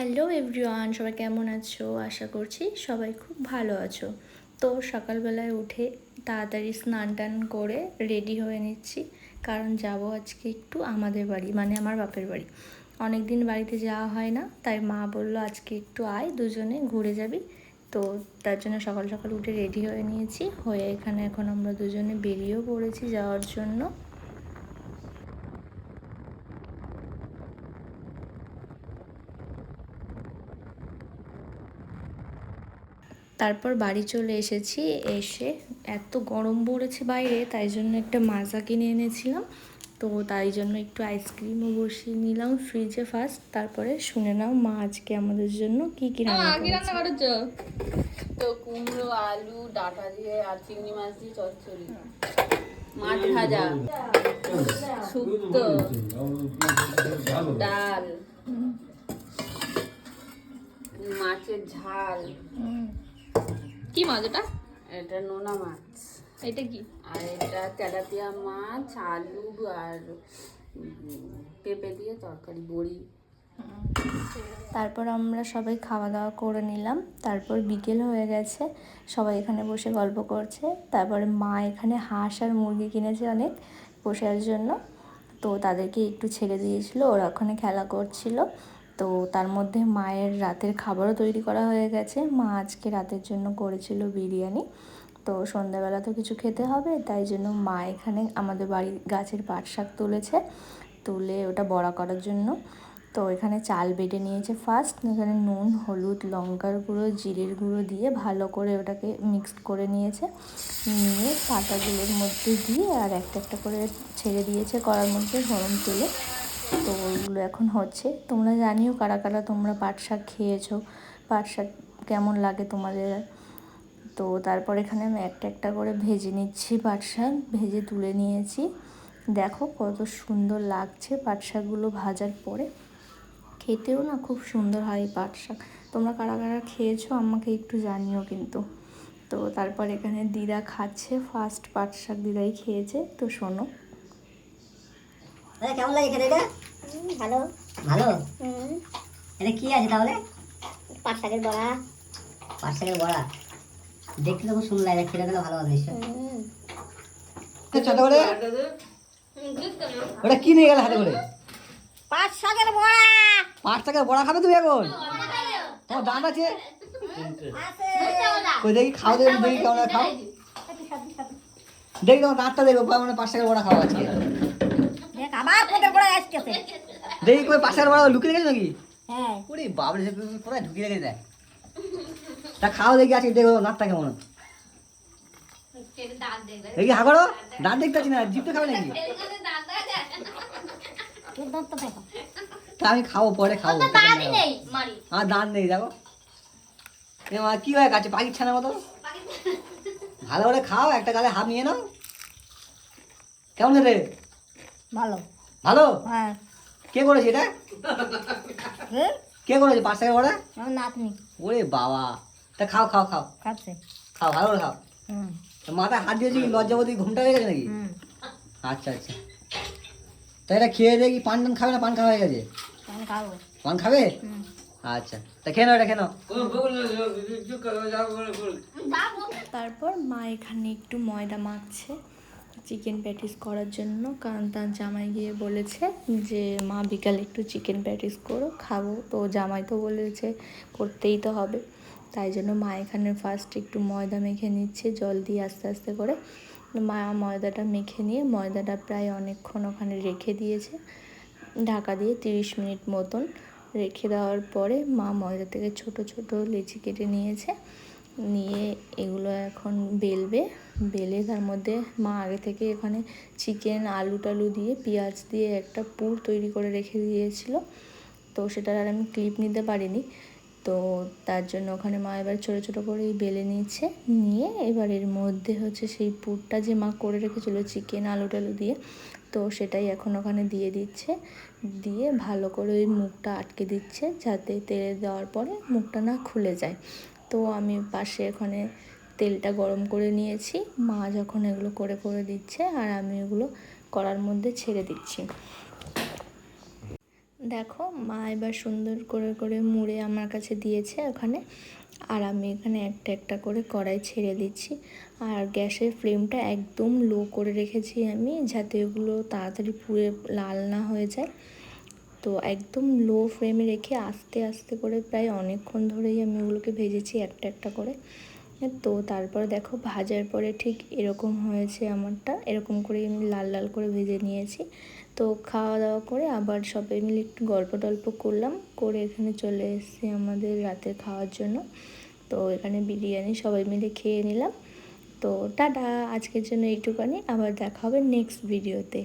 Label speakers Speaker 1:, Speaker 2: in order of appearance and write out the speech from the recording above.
Speaker 1: Hello everyone, সবাই কেমন আছো? আশা করছি সবাই খুব ভালো আছো। তো সকালবেলায় উঠে তাড়াতাড়ি স্নান টান করে রেডি হয়ে নিচ্ছি, কারণ যাব আজকে একটু আমাদের বাড়ি, মানে আমার বাপের বাড়ি। অনেক দিন বাড়িতে যাওয়া হয় না, তাই মা বললো আজকে একটু আয়, দুজনে ঘুরে যাবি। তো তার জন্য সকাল সকাল উঠে রেডি হয়ে নিয়েছি, হয়ে এখানে এখন আমরা দুজনে বেরিয়েও পড়েছি যাওয়ার জন্য। তারপর বাড়ি চলে এসেছি। এসে এত গরম পড়েছে বাইরে, তাই জন্য একটা মাজা কিনে এনেছিলাম। তো তাই জন্য একটু আইসক্রিমও বসিয়ে নিলাম ফ্রিজে ফার্স্ট। তারপরে শুনে নাও মা আজকে আমাদের জন্য কি কি রান্না করেছে।
Speaker 2: তো কুমড়ো, আলু, ডাঁটা দিয়ে আর চিংড়ি মাছ দিয়ে চচ্চড়ি, মাছ ভাজা, শুক্তো, ডাল, মাছের ঝাল।
Speaker 1: কি মাছ এটা?
Speaker 2: এটা নোনা মাছ।
Speaker 1: এটা কি?
Speaker 2: আর এটা তেলাপিয়া মাছ, আলু আর পেঁপে দিয়ে তরকারি, বড়ি।
Speaker 1: তারপর আমরা সবাই খাওয়া দাওয়া করে নিলাম। তারপর বিকেল হয়ে গেছে, সবাই এখানে বসে গল্প করছে। তারপরে মা এখানে হাঁস আর মুরগি কিনেছে অনেক পোষার জন্য, তো তাদেরকে একটু ছেড়ে দিয়েছিল, ওরা ওখানে খেলা করছিল। তো তার মধ্যে মায়ের রাতের খাবারও তৈরি করা হয়ে গেছে। মা আজকে রাতের জন্য করেছিল বিরিয়ানি। তো সন্ধ্যাবেলা তো কিছু খেতে হবে, তাই জন্য মা এখানে আমাদের বাড়ির গাছের পাট শাক তুলেছে, তুলে ওটা বড়া করার জন্য। তো এখানে চাল বেটে নিয়েছে ফার্স্ট, এখানে নুন, হলুদ, লঙ্কার গুঁড়ো, জিরের গুঁড়ো দিয়ে ভালো করে ওটাকে মিক্সড করে নিয়েছে। নিয়ে পাতাগুলোর মধ্যে দিয়ে আর একটা একটা করে ছেড়ে দিয়েছে কড়ার মধ্যে গরম তেলে। তো ওইগুলো এখন হচ্ছে। তোমরা জানিও কারা কারা তোমরা পাট শাক খেয়েছো, পাট শাক কেমন লাগে তোমাদের। তো তারপর এখানে আমি একটা একটা করে ভেজে নিচ্ছি পাট শাক, ভেজে তুলে নিয়েছি। দেখো কত সুন্দর লাগছে পাট শাকগুলো ভাজার পরে, খেতেও না খুব সুন্দর হয় এই পাট শাক। তোমরা কারা কারা খেয়েছো আমাকে একটু জানিও কিন্তু। তো তারপর এখানে দিদা খাচ্ছে ফার্স্ট পাট শাক, দিদাই খেয়েছে, তো শোনো।
Speaker 3: কেমন লাগে খেতে এটা? ভালো ভালো। এটা কি আছে তাহলে? পাট শাকের বড়া। পাট শাকের বড়া দেখতে তো খুব সুন্দর লাগে, খেতে গেলে ভালো হবে নিশ্চয়। ছোট করে ওটা কি নিয়ে গেলে হাতে করে? পাট শাকের বড়া। পাট শাকের বড়া খাবে তুমি এখন? তোমার দাম আছে? কই দেখি খাও, দেখি দেখি কেমন খাও, দেখি তোমার দাঁতটা দেখো, মানে পাট শাকের বড়া খাওয়া আজকে। আবার কোথায় বড়া আসছে? দেখি কই পাট শাকের বড়া লুকিয়ে রেখেছো নাকি? হ্যাঁ। ওরে বাবরে, কোথায় ঢুকিয়ে রেখে দেয়। তা খাও দেখি আজকে, দেখো দাঁতটা কেমন। দেখি হা করো, দাঁত দেখতে পাচ্ছি না, জিভটা খাবে নাকি? তা আমি খাবো, পরে খাবো। আমার দাঁত নেই দেখো। কি হয়ে গেছে পাখির ছানার মতো? ভালো করে খাও, একটা গালে হাফ নিয়ে নাও। কেমন রে? ভালো ভালো। হ্যাঁ। কে করেছে এটা? কে করেছে পাঁচ টাকা বড়া? আমার নাতনি। ওরে বাবা, তা খাও খাও খাও। খাচ্ছে। খাও ভালো করে খাও। মাথায় হাত দিয়েছি, লজ্জাবতী ঘুমটা হয়ে গেছে নাকি? আচ্ছা আচ্ছা। তা এটা খেয়ে দেখি, পান টান খাবে না? পান খাওয়া হয়ে গেছে? পান খাবো। পান খাবে? আচ্ছা, তা খেয়ে নাও, এটা খেয়ে নাও।
Speaker 1: তারপর মা এখানে একটু ময়দা মাখছে চিকেন প্যাটিস করার জন্য, কারণ তার জামাই গিয়ে বলেছে যে মা বিকালে একটু চিকেন প্যাটিস করো, খাবো। তো জামাই তো বলেছে করতেই তো হবে, তাই জন্য মা এখানে ফার্স্ট একটু ময়দা মেখে নিচ্ছে জল দিয়ে আস্তে আস্তে করে। মা ময়দাটা মেখে নিয়ে ময়দাটা প্রায় অনেকক্ষণ ওখানে রেখে দিয়েছে ঢাকা দিয়ে, 30 মিনিট মতন রেখে দেওয়ার পরে মা ময়দা থেকে ছোট ছোট লেচি কেটে নিয়েছে। নিয়ে এগুলো এখন বেলবে, বেলে তার মধ্যে মা আগে থেকে এখানে চিকেন, আলু টালু দিয়ে পেঁয়াজ দিয়ে একটা পুর তৈরি করে রেখে দিয়েছিল। তো সেটার আর আমি ক্লিপ নিতে পারিনি, তো তার জন্য ওখানে মা এবার ছোটো ছোটো করেই বেলে নিচ্ছে। নিয়ে এবার এর মধ্যে হচ্ছে সেই পুরটা যে মা করে রেখেছিলো চিকেন আলু টালু দিয়ে, তো সেটাই এখন ওখানে দিয়ে দিচ্ছে। দিয়ে ভালো করে ওই মুখটা আটকে দিচ্ছে, যাতে তেলে দেওয়ার পরে মুখটা না খুলে যায়। তো আমি পাশে এখানে তেলটা গরম করে নিয়েছি, মা যখন এগুলো করে করে দিচ্ছে আর আমি এগুলো কড়ার মধ্যে ছেড়ে দিচ্ছি। দেখো মা এবার সুন্দর করে করে মুড়ে আমার কাছে দিয়েছে ওখানে, আর আমি এখানে একটা একটা করে কড়াই ছেড়ে দিচ্ছি। আর গ্যাসের ফ্লেমটা একদম লো করে রেখেছি আমি, যাতে ওগুলো তাড়াতাড়ি পুড়ে লাল না হয়ে যায়। তো একদম লো ফ্লেমে রেখে আস্তে আস্তে করে প্রায় অনেকক্ষণ ধরেই আমি ওগুলোকে ভেজেছি একটা একটা করে। তো তারপর দেখো ভাজার পরে ঠিক এরকম হয়েছে আমারটা, এরকম করে আমি লাল লাল করে ভেজে নিয়েছি। তো খাওয়া দাওয়া করে আবার সবাই মিলে একটু গল্প টল্প করলাম, করে এখানে চলে এসেছি আমাদের রাতে খাওয়ার জন্য। তো এখানে বিরিয়ানি সবাই মিলে খেয়ে নিলাম। তো টাটা, আজকের জন্য এইটুকানি, আবার দেখা হবে নেক্সট ভিডিওতে।